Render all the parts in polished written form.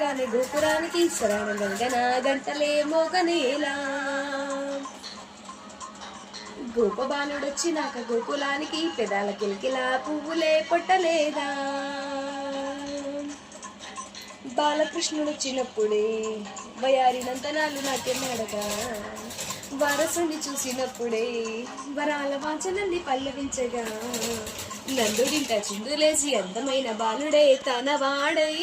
బాలగానే గోపురానికి స్వరాన గంగన గంటలే మోగనేలా. గోపబాలుడొచ్చినాక గోకులానికి పెదాల కిల్కిలా పువ్వులే పొట్టలేదా. బాలకృష్ణుడొచ్చినప్పుడే వయారి నందనాలు నాట్యమాడగా, వారసుని చూసినప్పుడే వరాల వాంఛనల్ని పల్లవించగా, నందుడింట చిందులేసి అందమైన బాలుడే తన వాడై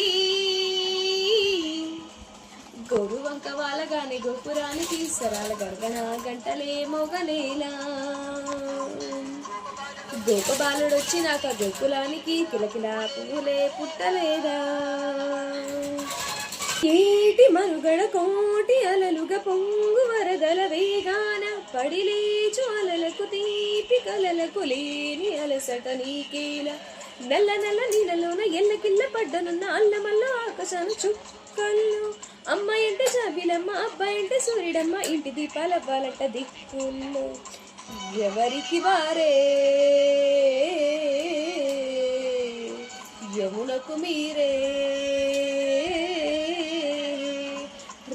గోరువంక వాలగానే గోపురానికి స్వరాల గర్గన గంటలే మోగనేలా. గోపబాలుడొచ్చినాక గోకులానికి కిలకిలా పువ్వులే పుట్టలేదా. ఏటి మరుగడ కోటి అలలుగా పొంగు వరదల వేగాన పడిలేచు అలలకు తీపి కలలకు లేని అలసట నీకేలా. నల్ల నల్ల నీళ్ళలోన ఎల్లకిల్ల పడ్డనున్న అల్లమల్ల ఆకాశాన చుక్కల్లో, అమ్మాయి అంటే జాబిలమ్మ అబ్బాయి అంటే సూర్యుడమ్మ, ఇంటి దీపాల అవ్వాలంట దిక్కుల్లో. ఎవరికి వారే యమునకు మీరే,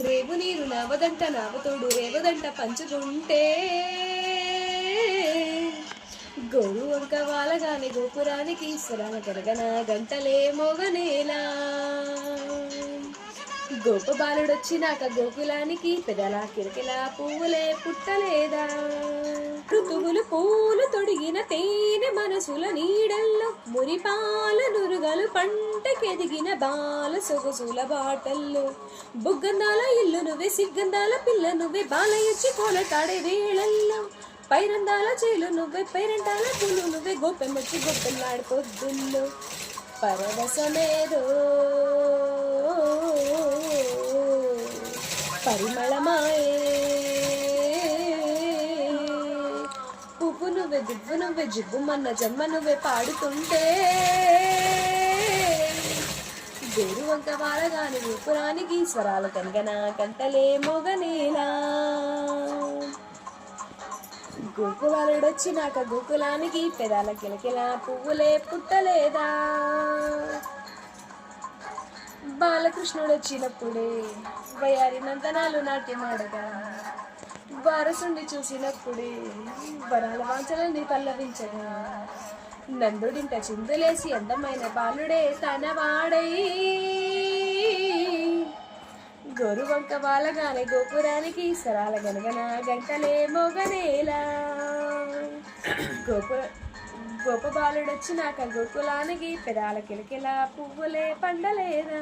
రేవు నీరు నావదంట నావతోడు రేవదంట పంచుకుంటే, గోరు వంక వాలగానే గోపురానికి స్వరాన గరగన గంటలే మోగనేలా. గోపబాలుడొచ్చినాక గోకులానికి పెదల కిరకిలా పువ్వులే పుట్టలేదా. ఋతువులు పూలు తొడిగిన తేనె మనసుల నీడల్లో, మురిపాల నురుగలు పంటకెదిగిన బాల సొగసుల బాటల్లో, బుగ్గందాల ఇల్లు నువ్వే సిగ్గందాల పిల్ల నువ్వే బాలయొచ్చి కోలటాడే వేళల్లో, పైరందాల చేలు నువ్వే పైరంటాల పూలు నువ్వే గోపెమ్మొచ్చి గొప్పెల్లాడి పొద్దుల్లో. పరవశమేదో పరిమళమాయే, పువ్వు నువ్వే దివ్వు నువ్వే జివ్వుమన్న జమ్మ నువ్వే పాడుతుంటే, గోరు వంక వాలగాని గోపురానికి స్వరాల కనగన గంటలే మోగనేలా. గోకులాలుడొచ్చినాక గోకులానికి పెదాల కిలకిలా పువ్వులే పుట్టలేదా. బాలకృష్ణుడొచ్చినప్పుడే వయారి నందనాలు నాట్యమాడగా, వారసుని చూసినప్పుడే వరాల వాంఛనల్ని పల్లవించగా, నందుడింట చిందులేసి అందమైన బాలుడే తన వాడై గోరువంక వాలగానే గోపురానికి స్వరాల గనగన గంటలే మోగనేలా. గోపబాలుడొచ్చినాక గోకులానికి పెదాల కిలకిలా పువ్వులే పండలేదా.